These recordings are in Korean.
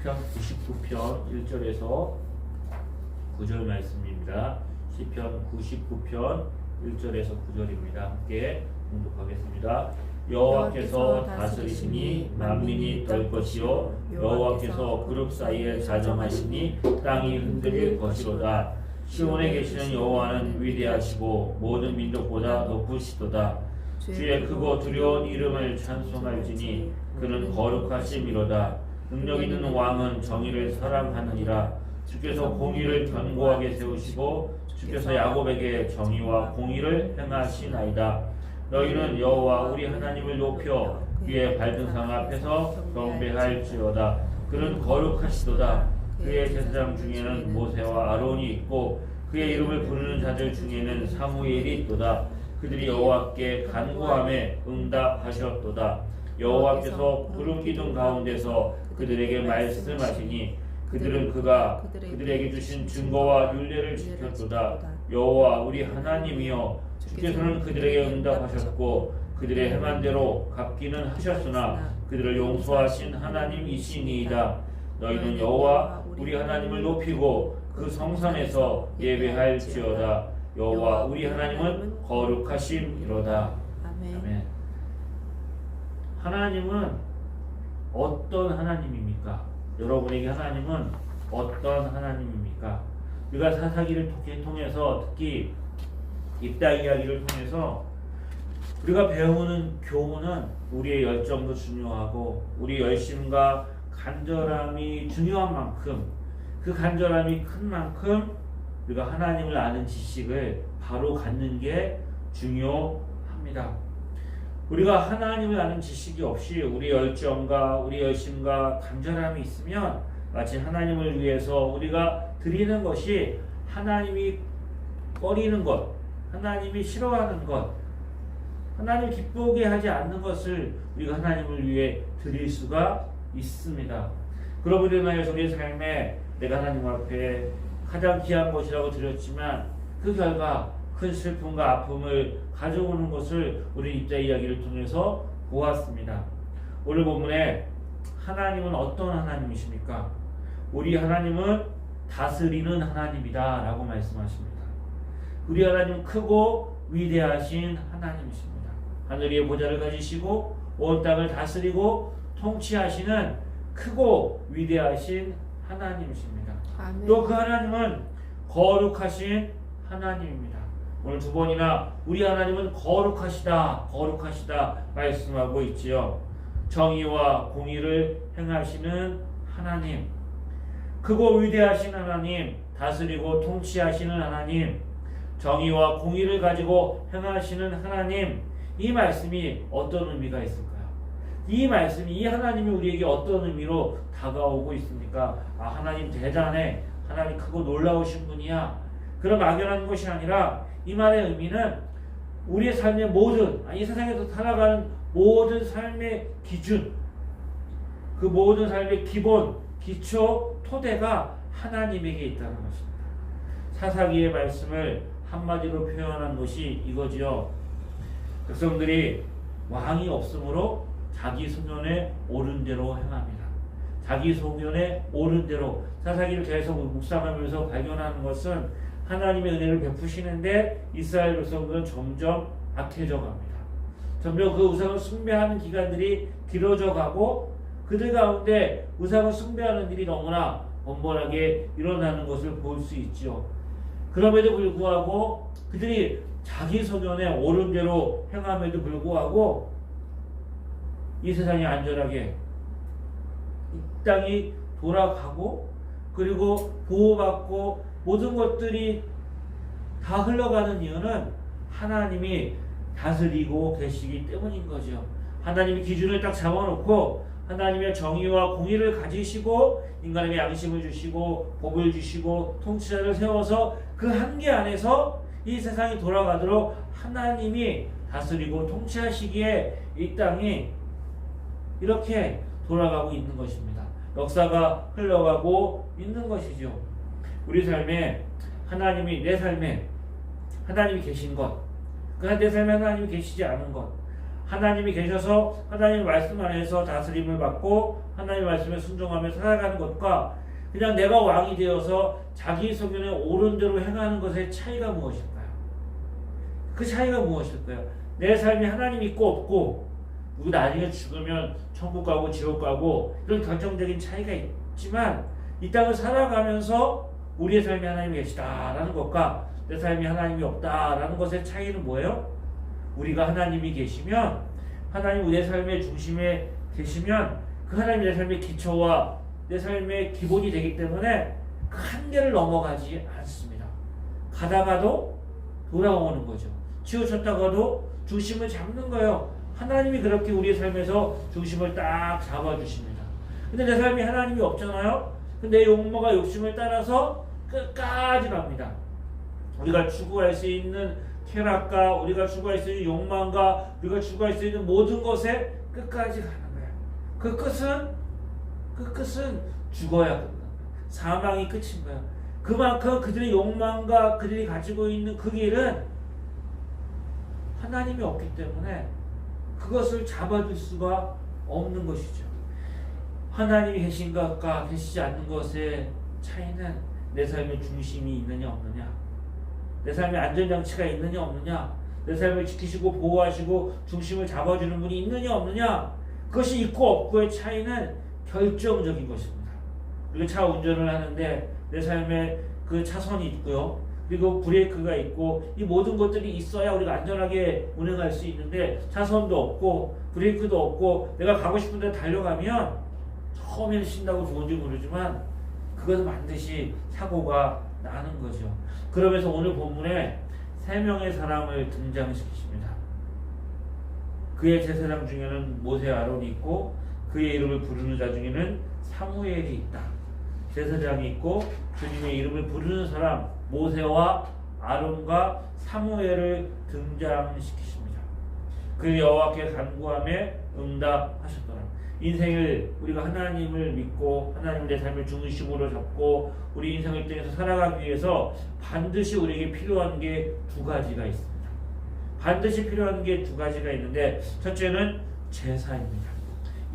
시편 99편 1절에서 9절 말씀입니다. 시편 99편 1절에서 9절입니다. 함께 봉독하겠습니다. 여호와께서 다스리시니 만민이 떨 것이요 여호와께서 그룹 사이에 자정하시니 땅이 흔들릴 것이로다. 시온에 계시는 여호와는 위대하시고 모든 민족보다 높으시도다. 주의 크고 두려운 이름을 찬송할지니 그는 거룩하심이로다. 능력 있는 왕은 정의를 사랑하느니라. 주께서 공의를 견고하게 세우시고 주께서 야곱에게 정의와 공의를 행하시나이다. 너희는 여호와 우리 하나님을 높여 그의 발등상 앞에서 경배할지어다. 그는 거룩하시도다. 그의 제사장 중에는 모세와 아론이 있고 그의 이름을 부르는 자들 중에는 사무엘이 있도다. 그들이 여호와께 간구함에 응답하셨도다. 여호와께서 구름 기둥 가운데서 그들에게 말씀하시니 그들은 그가 그들에게 주신 증거와 율례를 지켰도다. 여호와 우리 하나님이여 주께서는 그들에게 응답하셨고 그들의 행한 대로 갚기는 하셨으나 그들을 용서하신 하나님이시니이다. 너희는 여호와 우리 하나님을 높이고 그 성산에서 예배할지어다. 여호와 우리 하나님은 거룩하심이로다. 아멘. 하나님은 어떤 하나님입니까? 여러분에게 하나님은 어떤 하나님입니까? 우리가 사사기를 통해서 특히 입다 이야기를 통해서 우리가 배우는 교훈은 우리의 열정도 중요하고 우리 열심과 간절함이 중요한 만큼 그 간절함이 큰 만큼 우리가 하나님을 아는 지식을 바로 갖는 게 중요합니다. 우리가 하나님을 아는 지식이 없이 우리 열정과 우리 열심과 간절함이 있으면 마치 하나님을 위해서 우리가 드리는 것이 하나님이 꺼리는 것, 하나님이 싫어하는 것, 하나님 기쁘게 하지 않는 것을 우리가 하나님을 위해 드릴 수가 있습니다. 그러므로 인하여 우리의 삶에 내가 하나님 앞에 가장 귀한 것이라고 드렸지만 그 결과 큰 슬픔과 아픔을 가져오는 것을 우리 입자 이야기를 통해서 보았습니다. 오늘 본문에 하나님은 어떤 하나님이십니까? 우리 하나님은 다스리는 하나님이다 라고 말씀하십니다. 우리 하나님은 크고 위대하신 하나님이십니다. 하늘 위에 보좌를 가지시고 온 땅을 다스리고 통치하시는 크고 위대하신 하나님이십니다. 또 그 하나님은 거룩하신 하나님입니다. 오늘 두 번이나 우리 하나님은 거룩하시다 말씀하고 있지요. 정의와 공의를 행하시는 하나님, 크고 위대하신 하나님, 다스리고 통치하시는 하나님, 정의와 공의를 가지고 행하시는 하나님, 이 말씀이 어떤 의미가 있을까요? 이 말씀이, 이 하나님이 우리에게 어떤 의미로 다가오고 있습니까? 아, 하나님 대단해, 하나님 크고 놀라우신 분이야, 그런 막연한 것이 아니라 이 말의 의미는 우리의 삶의 모든, 이 세상에서 살아가는 모든 삶의 기준, 그 모든 삶의 기본, 기초, 토대가 하나님에게 있다는 것입니다. 사사기의 말씀을 한마디로 표현한 것이 이거지요. 백성들이 왕이 없으므로 자기 소견에 옳은 대로 행합니다. 자기 소견에 옳은 대로. 사사기를 계속 묵상하면서 발견하는 것은 하나님의 은혜를 베푸시는데 이스라엘 백성들은 점점 악해져 갑니다. 점점 그 우상을 숭배하는 기간들이 길어져 가고 그들 가운데 우상을 숭배하는 일이 너무나 번번하게 일어나는 것을 볼 수 있죠. 그럼에도 불구하고 그들이 자기 소견에 옳은 대로 행함에도 불구하고 이 세상이 안전하게 이 땅이 돌아가고 그리고 보호받고 모든 것들이 다 흘러가는 이유는 하나님이 다스리고 계시기 때문인 거죠. 하나님이 기준을 딱 잡아놓고 하나님의 정의와 공의를 가지시고 인간에게 양심을 주시고 법을 주시고 통치자를 세워서 그 한계 안에서 이 세상이 돌아가도록 하나님이 다스리고 통치하시기에 이 땅이 이렇게 돌아가고 있는 것입니다. 역사가 흘러가고 있는 것이죠. 우리 삶에 하나님이, 내 삶에 하나님이 계신 것, 내 삶에 하나님이 계시지 않은 것, 하나님이 계셔서 하나님 말씀 안에서 다스림을 받고 하나님 말씀에 순종하며 살아가는 것과 그냥 내가 왕이 되어서 자기 소견에 옳은 대로 행하는 것의 차이가 무엇일까요? 그 차이가 무엇일까요? 내 삶이 하나님 있고 없고 우리 나중에 죽으면 천국 가고 지옥 가고 이런 결정적인 차이가 있지만 이 땅을 살아가면서 우리의 삶이 하나님이 계시다라는 것과 내 삶이 하나님이 없다라는 것의 차이는 뭐예요? 우리가 하나님이 계시면 하나님 내 삶의 중심에 계시면 그 하나님이 내 삶의 기초와 내 삶의 기본이 되기 때문에 그 한계를 넘어가지 않습니다. 가다가도 돌아오는 거죠. 치우쳤다가도 중심을 잡는 거예요. 하나님이 그렇게 우리의 삶에서 중심을 딱 잡아주십니다. 근데 내 삶이 하나님이 없잖아요. 근데 내 욕망과 욕심을 따라서 끝까지 갑니다. 우리가 추구할 수 있는 쾌락과 우리가 추구할 수 있는 욕망과 우리가 추구할 수 있는 모든 것에 끝까지 가는 거예요. 그 끝은 죽어야 끝난 거예요. 사망이 끝인 거예요. 그만큼 그들의 욕망과 그들이 가지고 있는 그 길은 하나님이 없기 때문에 그것을 잡아줄 수가 없는 것이죠. 하나님이 계신 것과 계시지 않는 것의 차이는 내 삶의 중심이 있느냐 없느냐, 내 삶의 안전장치가 있느냐 없느냐, 내 삶을 지키시고 보호하시고 중심을 잡아주는 분이 있느냐 없느냐, 그것이 있고 없고의 차이는 결정적인 것입니다. 그리고 차 운전을 하는데 내 삶에 그 차선이 있고요, 그리고 브레이크가 있고 이 모든 것들이 있어야 우리가 안전하게 운행할 수 있는데 차선도 없고 브레이크도 없고 내가 가고 싶은 데 달려가면 처음에는 신나고 좋은지 모르지만 그것은 반드시 사고가 나는 거죠. 그러면서 오늘 본문에 3명의 사람을 등장시키십니다. 그의 제사장 중에는 모세 아론이 있고 그의 이름을 부르는 자 중에는 사무엘이 있다. 제사장이 있고 주님의 이름을 부르는 사람 모세와 아론과 사무엘을 등장시키십니다. 그 여호와께 간구함에 응답하셨더라. 인생을 우리가 하나님을 믿고 하나님을 내 삶의 중심으로 잡고 우리 인생을 통해서 살아가기 위해서 반드시 우리에게 필요한 게 2가지가 있습니다. 반드시 필요한 게 2가지가 있는데 첫째는 제사입니다.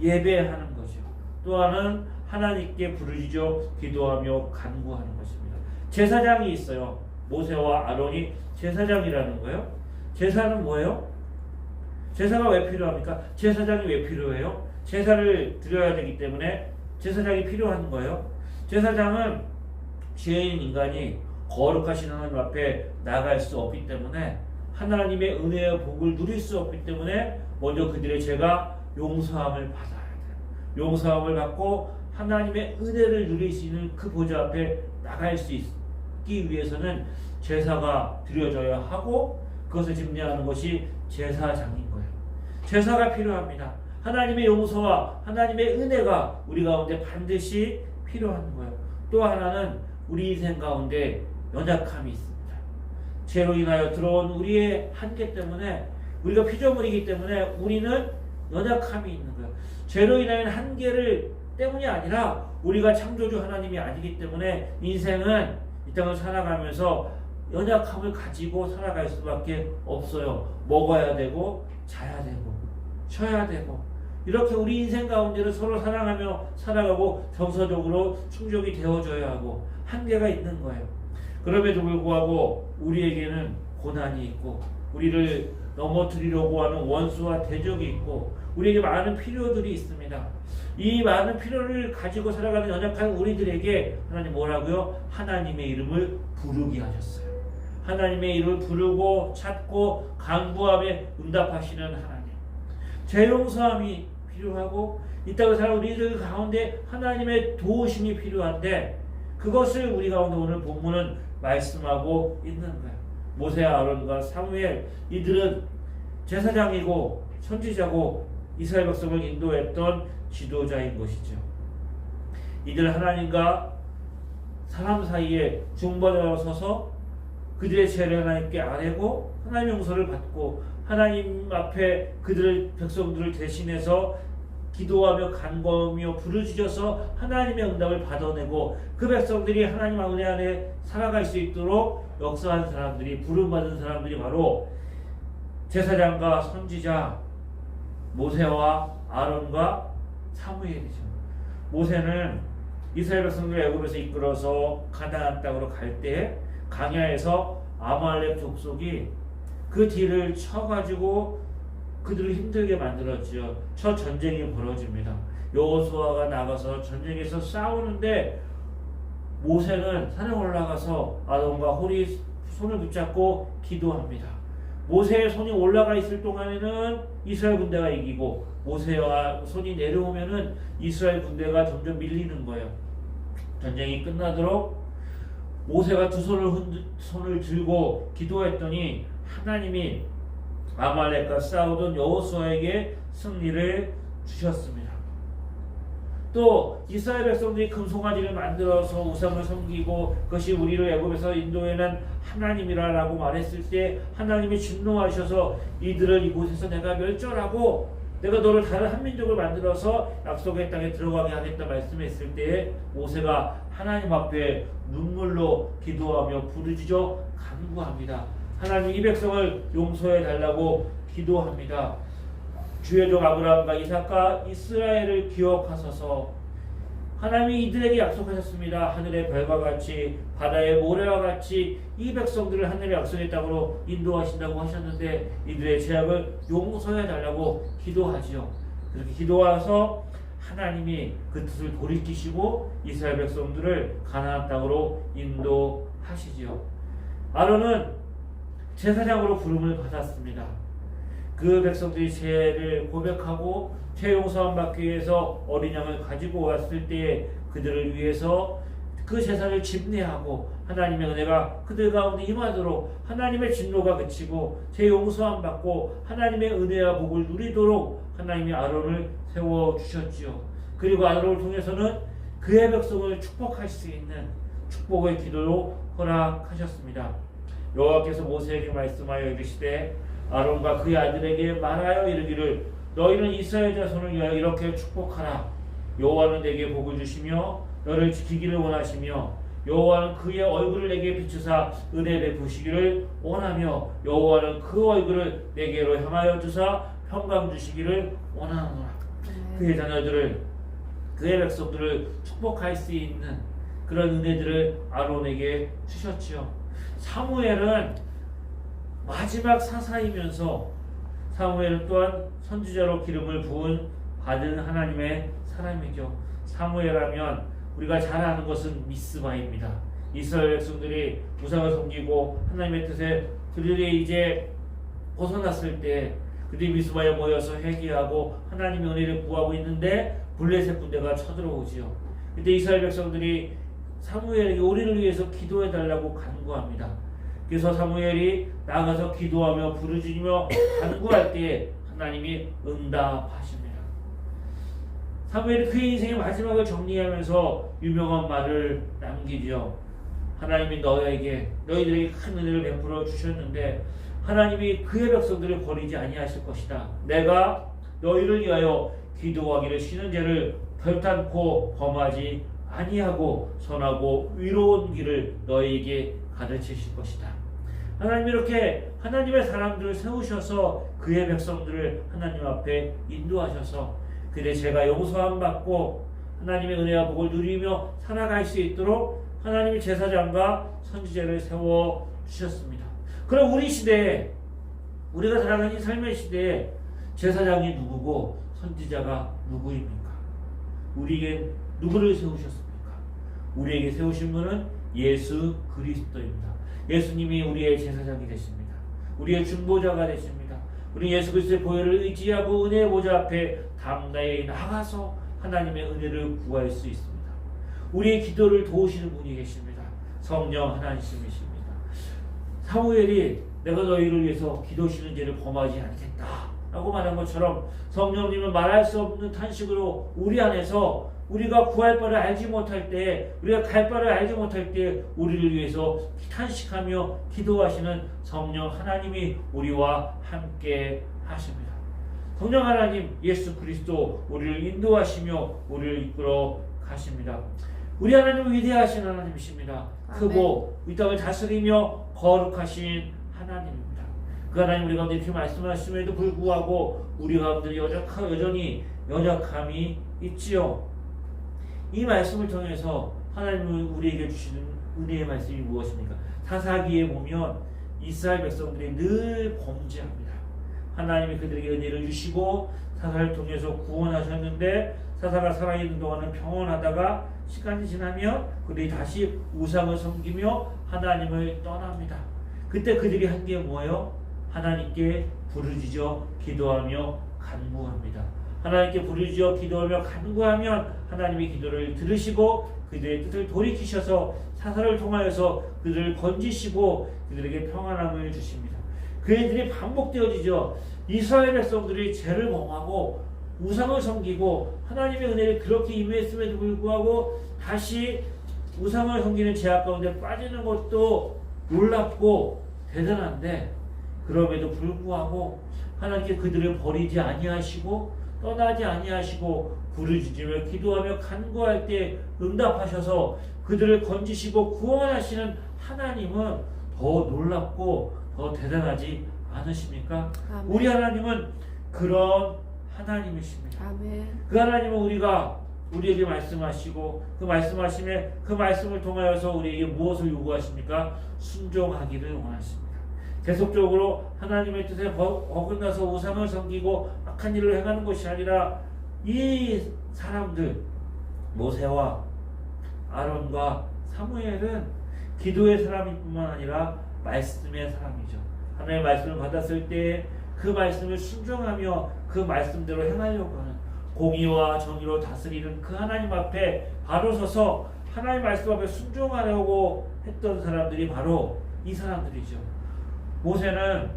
예배하는 거죠. 또 하나는 하나님께 부르짖어 기도하며 간구하는 것입니다. 제사장이 있어요. 모세와 아론이 제사장이라는 거예요. 제사는 뭐예요? 제사가 왜 필요합니까? 제사장이 왜 필요해요? 제사를 드려야 되기 때문에 제사장이 필요한 거예요. 제사장은 죄인 인간이 거룩하신 하나님 앞에 나갈 수 없기 때문에 하나님의 은혜와 복을 누릴 수 없기 때문에 먼저 그들의 죄가 용서함을 받아야 돼요. 용서함을 받고 하나님의 은혜를 누릴 수 있는 그 보좌 앞에 나갈 수 있기 위해서는 제사가 드려져야 하고 그것을 집례하는 것이 제사장인 거예요. 제사가 필요합니다. 하나님의 용서와 하나님의 은혜가 우리 가운데 반드시 필요한 거예요. 또 하나는 우리 인생 가운데 연약함이 있습니다. 죄로 인하여 들어온 우리의 한계 때문에 우리가 피조물이기 때문에 우리는 연약함이 있는 거예요. 죄로 인하여 한계를 때문이 아니라 우리가 창조주 하나님이 아니기 때문에 인생은 이 땅을 살아가면서 연약함을 가지고 살아갈 수밖에 없어요. 먹어야 되고 자야 되고 쉬어야 되고 이렇게 우리 인생 가운데를 서로 사랑하며 살아가고 정서적으로 충족이 되어줘야 하고 한계가 있는 거예요. 그럼에도 불구하고 우리에게는 고난이 있고 우리를 넘어뜨리려고 하는 원수와 대적이 있고 우리에게 많은 필요들이 있습니다. 이 많은 필요를 가지고 살아가는 연약한 우리들에게 하나님 뭐라고요? 하나님의 이름을 부르게 하셨어요. 하나님의 이름을 부르고 찾고 간구함에 응답하시는 하나님. 죄 용서함이 필요하고 이 땅을 살아가는 우리들 가운데 하나님의 도우심이 필요한데 그것을 우리 가운데 오늘 본문은 말씀하고 있는 거예요. 모세, 아론과 사무엘 이들은 제사장이고 선지자고 이스라엘 백성을 인도했던 지도자인 것이죠. 이들 하나님과 사람 사이에 중보자로 서서 그들의 죄를 하나님께 아뢰고 하나님의 용서를 받고 하나님 앞에 그들의 백성들을 대신해서 기도하며 간구하며 부르짖어서 하나님의 응답을 받아내고 그 백성들이 하나님 은혜 안에 살아갈 수 있도록 역사한 사람들이 부름받은 사람들이 바로 제사장과 선지자 모세와 아론과 사무엘이죠. 모세는 이스라엘 백성들을 애굽에서 이끌어서 가나안 땅으로 갈 때 광야에서 아말렉 족속이 그 뒤를 쳐가지고 그들을 힘들게 만들었지요. 첫 전쟁이 벌어집니다. 여호수아가 나가서 전쟁에서 싸우는데 모세는 산에 올라가서 아론과 홀이 손을 붙잡고 기도합니다. 모세의 손이 올라가 있을 동안에는 이스라엘 군대가 이기고 모세와 손이 내려오면은 이스라엘 군대가 점점 밀리는 거예요. 전쟁이 끝나도록 모세가 두 손을 들고 기도했더니 하나님이 아말렉과 싸우던 여호수아에게 승리를 주셨습니다. 또 이스라엘 백성들이 금송아지를 만들어서 우상을 섬기고 그것이 우리를 애굽에서 인도해낸 하나님이라고 말했을 때 하나님이 진노하셔서 이들을 이곳에서 내가 멸절하고 내가 너를 다른 한 민족을 만들어서 약속의 땅에 들어가게 하겠다 말씀했을 때에 모세가 하나님 앞에 눈물로 기도하며 부르짖어 간구합니다. 하나님 이 백성을 용서해 달라고 기도합니다. 주의 종 아브라함과 이삭과 이스라엘을 기억하소서. 하나님이 이들에게 약속하셨습니다. 하늘의 별과 같이 바다의 모래와 같이 이 백성들을 하늘의 약속의 땅으로 인도하신다고 하셨는데 이들의 죄악을 용서해 달라고 기도하지요. 그렇게 기도해서 하나님이 그 뜻을 돌이키시고 이스라엘 백성들을 가나안 땅으로 인도하시지요. 아론은 제사장으로 부름을 받았습니다. 그 백성들이 죄를 고백하고 죄 용서함 받기 위해서 어린 양을 가지고 왔을 때에 그들을 위해서 그 제사를 집례하고 하나님의 은혜가 그들 가운데 임하도록 하나님의 진노가 그치고 죄 용서함 받고 하나님의 은혜와 복을 누리도록 하나님이 아론을 세워주셨지요. 그리고 아론을 통해서는 그의 백성을 축복할 수 있는 축복의 기도로 허락하셨습니다. 여호와께서 모세에게 말씀하여 이르시되 아론과 그의 아들에게 말하여 이르기를 너희는 이스라엘 자손을 위하여 이렇게 축복하라. 여호와는 내게 복을 주시며 너를 지키기를 원하시며 여호와는 그의 얼굴을 내게 비추사 은혜 베푸시기를 원하며 여호와는 그 얼굴을 내게로 향하여 주사 평강 주시기를 원하노라. 그의 자녀들을 그의 백성들을 축복할 수 있는 그런 은혜들을 아론에게 주셨지요. 사무엘은 마지막 사사이면서 사무엘은 또한 선지자로 기름을 부은 받은 하나님의 사람이죠. 사무엘하면 우리가 잘 아는 것은 미스바입니다. 이스라엘 백성들이 우상을 섬기고 하나님의 뜻에 그들이 이제 벗어났을 때 그들이 미스바에 모여서 회개하고 하나님의 은혜를 구하고 있는데 블레셋 군대가 쳐들어오지요. 그때 이스라엘 백성들이 사무엘에게 우리를 위해서 기도해 달라고 간구합니다. 그래서 사무엘이 나가서 기도하며 부르짖으며 간구할 때에 하나님이 응답하십니다. 사무엘이 그의 인생의 마지막을 정리하면서 유명한 말을 남기죠. 하나님이 너희들에게 큰 은혜를 베풀어 주셨는데 하나님이 그의 백성들을 버리지 아니하실 것이다. 내가 너희를 위하여 기도하기를 쉬는 죄를 결단코 범하지 아니하고 선하고 의로운 길을 너희에게 가르치실 것이다. 하나님이 이렇게 하나님의 사람들을 세우셔서 그의 백성들을 하나님 앞에 인도하셔서 그들의 죄가 용서함 받고 하나님의 은혜와 복을 누리며 살아갈 수 있도록 하나님이 제사장과 선지자를 세워 주셨습니다. 그럼 우리 시대에 우리가 살아가는 삶의 시대에 제사장이 누구고 선지자가 누구입니까? 우리에게 누구를 세우셨습니까? 우리에게 세우신 분은 예수 그리스도입니다. 예수님이 우리의 제사장이 되십니다. 우리의 중보자가 되십니다. 우리 예수 그리스도의 보혈을 의지하고 은혜의 보좌 앞에 담대히 나가서 하나님의 은혜를 구할 수 있습니다. 우리의 기도를 도우시는 분이 계십니다. 성령 하나님이십니다. 사무엘이 내가 너희를 위해서 기도시는 죄를 범하지 않겠다 라고 말한 것처럼 성령님은 말할 수 없는 탄식으로 우리 안에서 우리가 구할 바를 알지 못할 때, 우리가 갈 바를 알지 못할 때 우리를 위해서 탄식하며 기도하시는 성령 하나님이 우리와 함께 하십니다. 성령 하나님 예수 그리스도 우리를 인도하시며 우리를 이끌어 가십니다. 우리 하나님은 위대하신 하나님이십니다. 크고 이 땅을 다스리며 거룩하신 하나님입니다. 그 하나님 우리 가운데 이렇게 말씀하심에도 불구하고 우리 가운데 여전히 연약함이 있지요. 이 말씀을 통해서 하나님은 우리에게 주시는 은혜의 말씀이 무엇입니까? 사사기에 보면 이스라엘 백성들이 늘 범죄합니다. 하나님이 그들에게 은혜를 주시고 사사를 통해서 구원하셨는데 사사가 살아있는 동안은 평온하다가 시간이 지나면 그들이 다시 우상을 섬기며 하나님을 떠납니다. 그때 그들이 한 게 뭐예요? 하나님께 부르짖어 기도하며 간구합니다. 하나님께 부르짖어 기도하며 간구하면 하나님의 기도를 들으시고 그들의 뜻을 돌이키셔서 사사를 통하여서 그들을 건지시고 그들에게 평안함을 주십니다. 그 일들이 반복되어지죠. 이스라엘 백성들이 죄를 범하고 우상을 섬기고 하나님의 은혜를 그렇게 임했음에도 불구하고 다시 우상을 섬기는 죄악 가운데 빠지는 것도 놀랍고 대단한데, 그럼에도 불구하고 하나님께 그들을 버리지 아니하시고 떠나지 아니하시고 부르짖으며 기도하며 간구할 때 응답하셔서 그들을 건지시고 구원하시는 하나님은 더 놀랍고 더 대단하지 않으십니까? 아멘. 우리 하나님은 그런 하나님이십니다. 아멘. 그 하나님은 우리에게 말씀하시고 그 말씀하심에 그 말씀을 통하여서 우리에게 무엇을 요구하십니까? 순종하기를 원하십니다. 계속적으로 하나님의 뜻에 어긋나서 우상을 섬기고 악한 일을 행하는 것이 아니라 이 사람들 모세와 아론과 사무엘은 기도의 사람일 뿐만 아니라 말씀의 사람이죠. 하나님의 말씀을 받았을 때 그 말씀을 순종하며 그 말씀대로 행하려고 하는, 공의와 정의로 다스리는 그 하나님 앞에 바로 서서 하나님 말씀 앞에 순종하려고 했던 사람들이 바로 이 사람들이죠. 모세는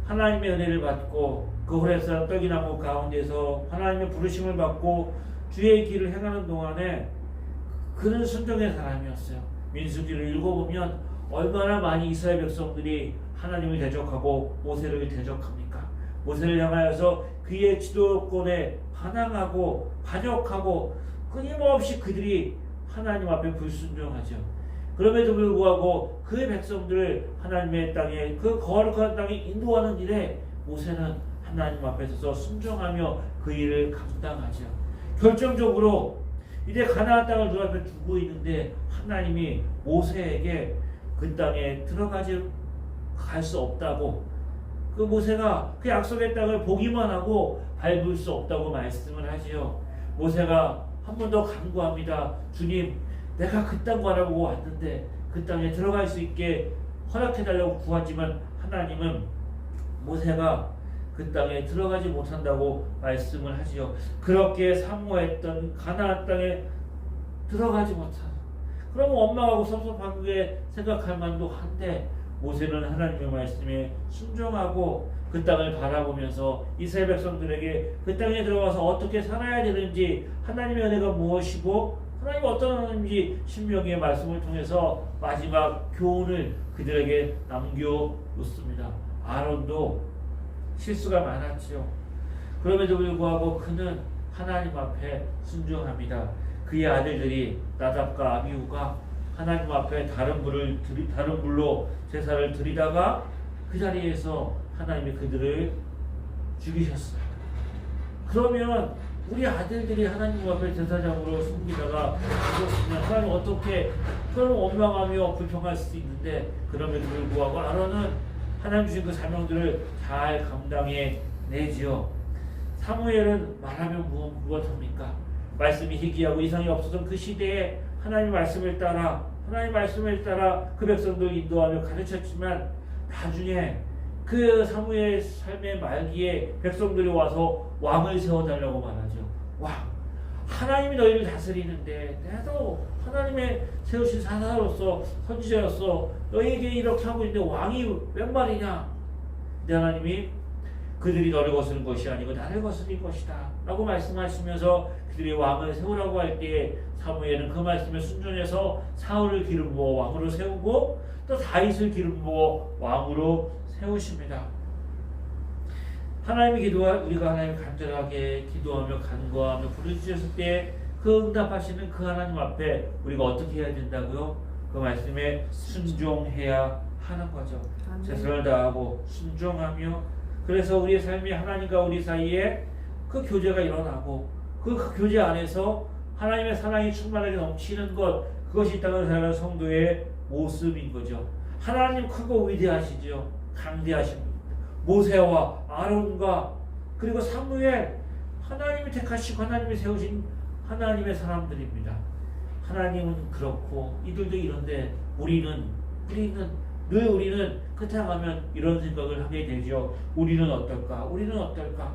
하나님의 은혜를 받고 그 호렙산 떡이나무 가운데서 하나님의 부르심을 받고 주의 길을 행하는 동안에 그는 순종의 사람이었어요. 민수기를 읽어보면 얼마나 많이 이스라엘 백성들이 하나님을 대적하고 모세를 대적합니까? 모세를 향하여서 그의 지도권에 반항하고 반역하고 끊임없이 그들이 하나님 앞에 불순종하죠. 그럼에도 불구하고 그 백성들을 하나님의 땅에, 그 거룩한 땅에 인도하는 일에 모세는 하나님 앞에 서서 순종하며 그 일을 감당하죠. 결정적으로 이제 가나안 땅을 눈앞에 두고 있는데 하나님이 모세에게 그 땅에 갈 수 없다고, 그 모세가 그 약속의 땅을 보기만 하고 밟을 수 없다고 말씀을 하지요. 모세가 한 번 더 간구합니다. 주님, 내가 그 땅 바라보고 왔는데 그 땅에 들어갈 수 있게 허락해달라고 구하지만 하나님은 모세가 그 땅에 들어가지 못한다고 말씀을 하지요. 그렇게 사모했던 가나안 땅에 들어가지 못한, 그럼 원망하고 섭섭하게 생각할 만도 한데 모세는 하나님의 말씀에 순종하고 그 땅을 바라보면서 이스라엘 백성들에게 그 땅에 들어가서 어떻게 살아야 되는지, 하나님의 은혜가 무엇이고 하나님이 어떤 하나님인지 신명기의 말씀을 통해서 마지막 교훈을 그들에게 남겨놓습니다. 아론도 실수가 많았지요. 그럼에도 불구하고 그는 하나님 앞에 순종합니다. 그의 아들들이 나답과 아비후가 하나님 앞에 다른 불로 제사를 드리다가 그 자리에서 하나님이 그들을 죽이셨어요. 그러면 우리 아들들이 하나님 앞에 제사장으로 숨기다가 죽었으면 하나님 어떻게, 그런 원망하며 불평할 수 있는데, 그럼에도 불구하고 아론은 하나님 주신 그 사명들을 잘 감당해 내지요. 사무엘은 말하면 무엇합니까? 말씀이 희귀하고 이상이 없었던 그 시대에 하나님의 말씀을 따라 그 백성들 인도하며 가르쳤지만 나중에 그 사무엘 삶의 말기에 백성들이 와서 왕을 세워달라고 말하죠. 왕, 하나님이 너희를 다스리는데 나도 하나님의 세우신 사사로서 선지자로서 너희에게 이렇게 하고 있는데 왕이 웬 말이냐? 근데 하나님이 그들이 너를 거스른 것이 아니고 나를 거스린 것이다 라고 말씀하시면서 그들이 왕을 세우라고 할 때에 사무엘은 그 말씀에 순종해서 사울을 기름 부어 왕으로 세우고 또 다윗을 기름 부어 왕으로 세우십니다. 하나님의 우리가 하나님 간절하게 기도하며 간구하며 부르짖었을 때 그 응답하시는 그 하나님 앞에 우리가 어떻게 해야 된다고요? 그 말씀에 순종해야 하는 거죠. 아멘. 최선을 다하고 순종하며, 그래서 우리의 삶이 하나님과 우리 사이에 그 교제가 일어나고 그 교제 안에서 하나님의 사랑이 충만하게 넘치는 것, 그것이 이 땅을 살아가는 성도의 모습인 거죠. 하나님 크고 위대하시죠. 강대하신 분. 모세와 아론과 그리고 사무엘, 하나님이 택하시고 하나님이 세우신 하나님의 사람들입니다. 하나님은 그렇고 이들도 이런데 우리는 늘 우리는 끝에 가면 이런 생각을 하게 되죠. 우리는 어떨까?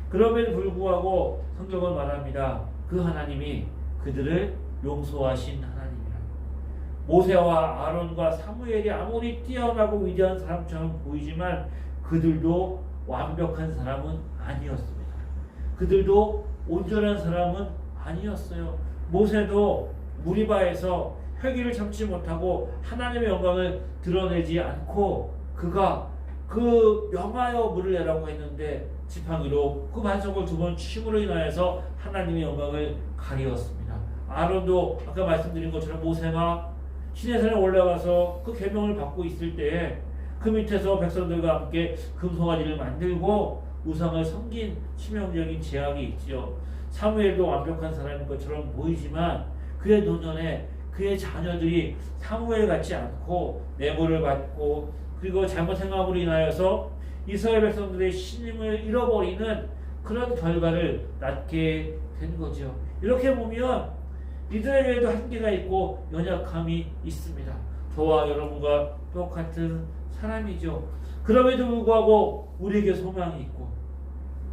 그럼에도 불구하고 성경은 말합니다. 그 하나님이 그들을 용서하신 하나님이라. 모세와 아론과 사무엘이 아무리 뛰어나고 위대한 사람처럼 보이지만 그들도 완벽한 사람은 아니었습니다. 그들도 온전한 사람은 아니었어요. 모세도 무리바에서 혈기를 참지 못하고 하나님의 영광을 드러내지 않고 그가 그 명하여 물을 내라고 했는데 지팡이로 그 반석을 2번 침으로 인하여서 하나님의 영광을 가리웠습니다. 아론도 아까 말씀드린 것처럼 모세가 시내산에 올라가서 그 계명을 받고 있을 때에 그 밑에서 백성들과 함께 금송아지를 만들고 우상을 섬긴 치명적인 죄악이 있지요. 사무엘도 완벽한 사람인 것처럼 보이지만 그의 노년에 그의 자녀들이 사무엘 같지 않고 뇌물을 받고 그리고 잘못 행함으로 인하여서 이스라엘 백성들의 신임을 잃어버리는 그런 결과를 낳게 된 거죠. 이렇게 보면 이들에게도 한계가 있고 연약함이 있습니다. 저와 여러분과 똑같은 사람이죠. 그럼에도 불구하고 우리에게 소망이 있고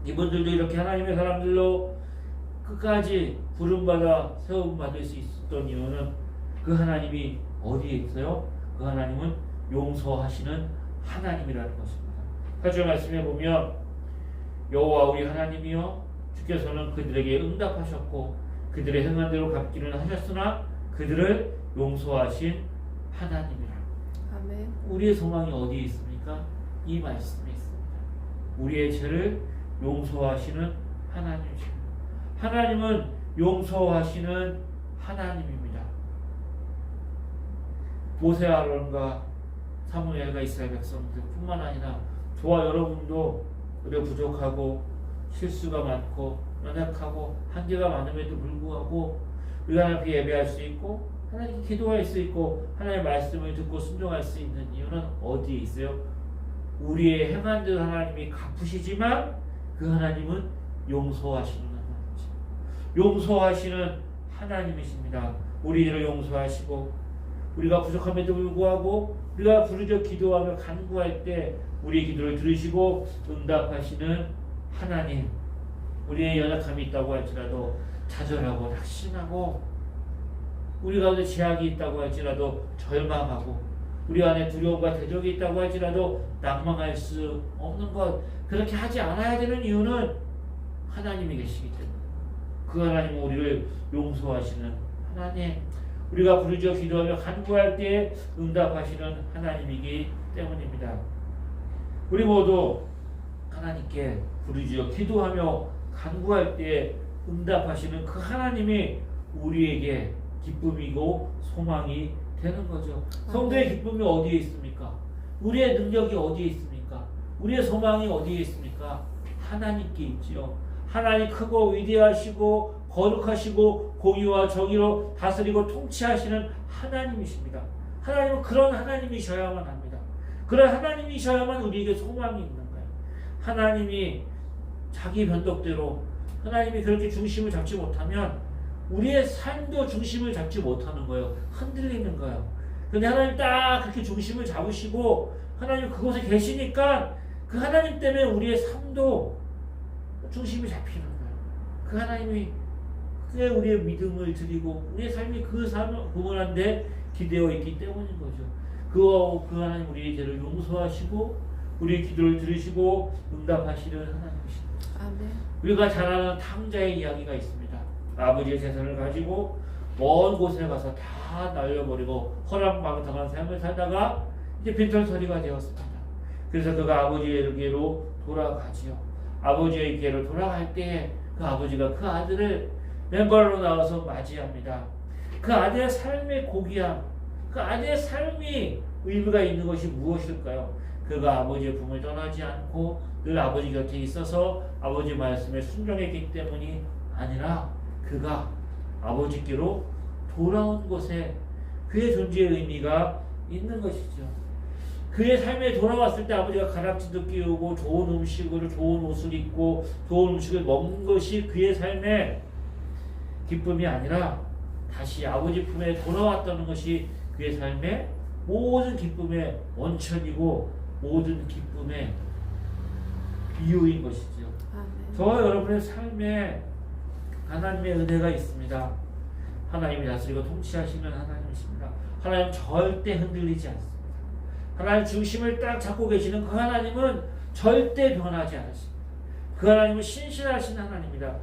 이분들도 이렇게 하나님의 사람들로 끝까지 부름받아 세움받을 수 있었던 이유는 그 하나님이 어디에 있어요? 그 하나님은 용서하시는 하나님이라는 것입니다. 8절 말씀에 보면 여호와 우리 하나님이여 주께서는 그들에게 응답하셨고 그들의 행한 대로 갚기는 하셨으나 그들을 용서하신 하나님이라. 아멘. 우리의 소망이 어디에 있습니까? 이 말씀에 있습니다. 우리의 죄를 용서하시는 하나님이십니다. 하나님은 용서하시는 하나님입니다. 모세 아론과 사무엘과 이스라엘 백성들 뿐만 아니라 저와 여러분도 우리가 부족하고 실수가 많고 연약하고 한계가 많음에도 불구하고 우리가 하나님께 예배할 수 있고 하나님께 기도할 수 있고 하나님의 말씀을 듣고 순종할 수 있는 이유는 어디에 있어요? 우리의 행한 대로 하나님이 갚으시지만 그 하나님은 용서하시는 하나님이죠. 용서하시는 하나님이십니다. 우리를 용서하시고 우리가 부족함에도 불구하고 우리가 부르짖어 기도하며 간구할 때 우리의 기도를 들으시고 응답하시는 하나님. 우리의 연약함이 있다고 할지라도 좌절하고 낙심하고 우리 가운데 제약이 있다고 할지라도 절망하고 우리 안에 두려움과 대적이 있다고 할지라도 낭망할 수 없는 것, 그렇게 하지 않아야 되는 이유는 하나님이 계시기 때문에 그 하나님은 우리를 용서하시는 하나님, 우리가 부르짖어 기도하며 간구할 때 응답하시는 하나님이기 때문입니다. 우리 모두 하나님께 부르짖어 기도하며 간구할 때 응답하시는 그 하나님이 우리에게 기쁨이고 소망이 되는 거죠. 성도의 기쁨이 어디에 있습니까? 우리의 능력이 어디에 있습니까? 우리의 소망이 어디에 있습니까? 하나님께 있지요. 하나님 크고 위대하시고 거룩하시고 공의와 정의로 다스리고 통치하시는 하나님이십니다. 하나님은 그런 하나님이셔야만 합니다. 그런 하나님이셔야만 우리에게 소망이 있는 거예요. 하나님이 자기 변덕대로 하나님이 그렇게 중심을 잡지 못하면 우리의 삶도 중심을 잡지 못하는 거예요. 흔들리는 거예요. 그런데 하나님 딱 그렇게 중심을 잡으시고 하나님 그곳에 계시니까 그 하나님 때문에 우리의 삶도 중심이 잡히는 거예요. 그 하나님이 그에 우리의 믿음을 드리고 우리의 삶이 그 부분한데 기대어 있기 때문인 거죠. 그 하나님 우리의 죄를 용서하시고 우리의 기도를 들으시고 응답하시는 하나님이십니다. 아멘. 우리가 잘 아는 탕자의 이야기가 있습니다. 아버지의 재산을 가지고 먼 곳에 가서 다 날려버리고 허랑방탕한 삶을 살다가 이제 빈털터리가 되었습니다. 그래서 그가 아버지에게로 돌아가지요. 아버지에게로 돌아갈 때 그 아버지가 그 아들을 맨발로 나와서 맞이합니다. 그 아들의 삶의 고귀함, 그 아들의 삶이 의미가 있는 것이 무엇일까요? 그가 아버지의 품을 떠나지 않고 늘 아버지 곁에 있어서 아버지 말씀에 순종했기 때문이 아니라 그가 아버지께로 돌아온 것에 그의 존재의 의미가 있는 것이죠. 그의 삶에 돌아왔을 때 아버지가 가락지도 끼우고 좋은 음식을, 좋은 옷을 입고 좋은 음식을 먹는 것이 그의 삶의 기쁨이 아니라 다시 아버지 품에 돌아왔다는 것이 그의 삶의 모든 기쁨의 원천이고 모든 기쁨의 이유인 것이죠. 저와 여러분의 삶에 하나님의 은혜가 있습니다. 하나님이 다스리고 통치하시는 하나님이십니다. 하나님 절대 흔들리지 않습니다. 하나님 중심을 딱 잡고 계시는 그 하나님은 절대 변하지 않으십니다. 그 하나님은 신실하신 하나님이다.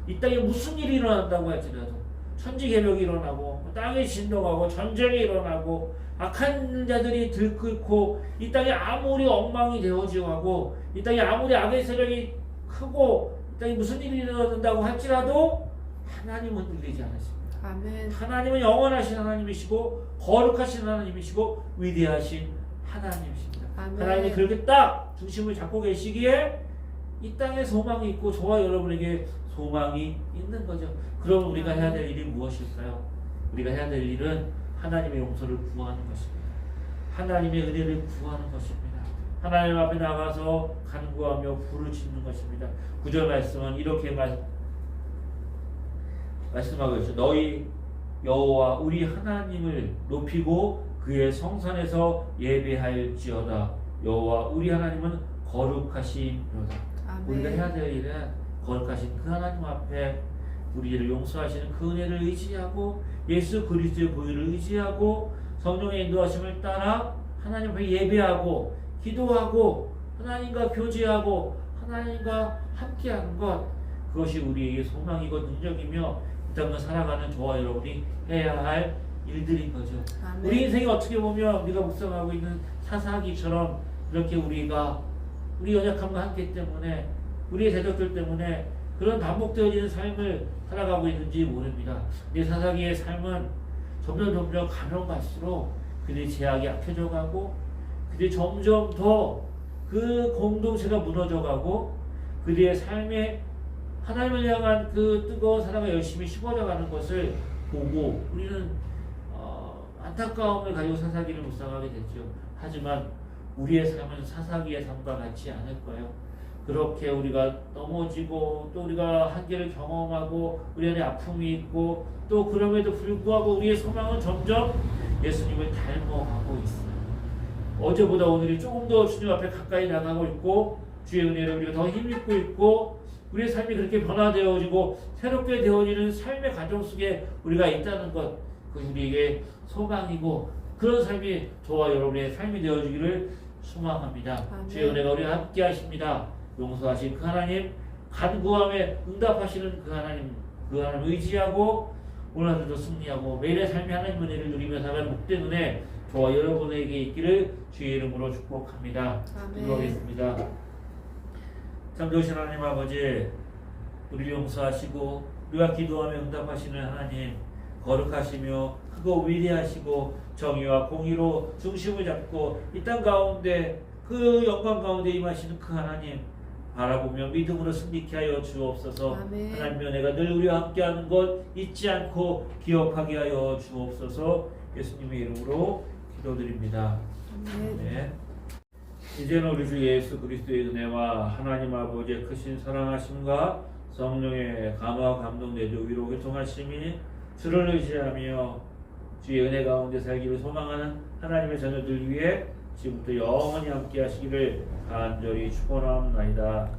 이 땅에 무슨 일이 일어난다고 할지라도 천지개벽이 일어나고 땅이 진동하고 전쟁이 일어나고 악한 자들이 들끓고 이 땅에 아무리 엉망이 되어지고 이 땅에 아무리 악의 세력이 크고 이 땅에 무슨 일이 일어난다고 할지라도 하나님은 흔들리지 않으십니다. 아멘. 하나님은 영원하신 하나님이시고 거룩하신 하나님이시고 위대하신 하나님이십니다. 아멘. 하나님이 그렇게 딱 중심을 잡고 계시기에 이 땅에 소망이 있고 저와 여러분에게 소망이 있는 거죠. 그럼 우리가 해야 될 일이 무엇일까요? 우리가 해야 될 일은 하나님의 용서를 구하는 것입니다. 하나님의 은혜를 구하는 것입니다. 하나님 앞에 나가서 간구하며 부르짖는 것입니다. 9절 말씀은 이렇게 말씀하고 있죠. 너희 여호와 우리 하나님을 높이고 그의 성산에서 예배할지어다. 여호와 우리 하나님은 거룩하시로다. 우리가 해야 될 일은 거룩하신 그 하나님 앞에 우리를 용서하시는 그 은혜를 의지하고 예수 그리스도의 보혈을 의지하고 성령의 인도하심을 따라 하나님 앞에 예배하고 기도하고 하나님과 교제하고 하나님과 함께하는 것, 그것이 우리에게 소망이고 능력이며 이 땅을 살아가는 저와 여러분이 해야 할 일들인 거죠. 아멘. 우리 인생이 어떻게 보면 우리가 묵상하고 있는 사사기처럼 이렇게 우리 연약함과 함께 때문에 우리의 대적들 때문에 그런 반복되어지는 삶을 살아가고 있는지 모릅니다. 이 사사기의 삶은 점점 가면 갈수록 그들의 제약이 약해져 가고 그들이 점점 더 그 공동체가 무너져 가고 그들의 삶에 하나님을 향한 그 뜨거운 사랑을 열심히 심어져 가는 것을 보고 우리는 안타까움을 가지고 사사기를 묵상하게 됐죠. 하지만 우리의 삶은 사사기의 삶과 같지 않을 거예요. 그렇게 우리가 넘어지고 또 우리가 한계를 경험하고 우리 안에 아픔이 있고 또 그럼에도 불구하고 우리의 소망은 점점 예수님을 닮아가고 있어요. 어제보다 오늘이 조금 더 주님 앞에 가까이 나가고 있고 주의 은혜를 우리가 더 힘입고 있고 우리의 삶이 그렇게 변화되어지고 새롭게 되어지는 삶의 과정 속에 우리가 있다는 것, 그것이 우리에게 소망이고 그런 삶이 저와 여러분의 삶이 되어지기를 소망합니다. 아멘. 주의 은혜가 우리와 함께 하십니다. 용서하신 그 하나님, 간구함에 응답하시는 그 하나님 의지하고 오늘도 승리하고 매일의 삶의 하나님 은혜를 누리며 살아가는 복된 은혜 저와 여러분에게 있기를 주의 이름으로 축복합니다. 기도하겠습니다. 참 좋으신 하나님 아버지, 우리를 용서하시고 우리가 기도하며 응답하시는 하나님, 거룩하시며 크고 위대하시고 정의와 공의로 중심을 잡고 이 땅 가운데 그 영광 가운데 임하시는 그 하나님 바라보며 믿음으로 승리케 하여 주옵소서. 아멘. 하나님의 은혜가 늘 우리와 함께하는 것 잊지 않고 기억하게 하여 주옵소서. 예수님의 이름으로 기도드립니다. 네. 이제는 우리 주 예수 그리스도의 은혜와 하나님 아버지의 크신 사랑하심과 성령의 감화 감동 내조 위로 교통하심이 주를 의지하며 주의 은혜 가운데 살기를 소망하는 하나님의 자녀들 위해 지금부터 영원히 함께 하시기를 간절히 축원합니다.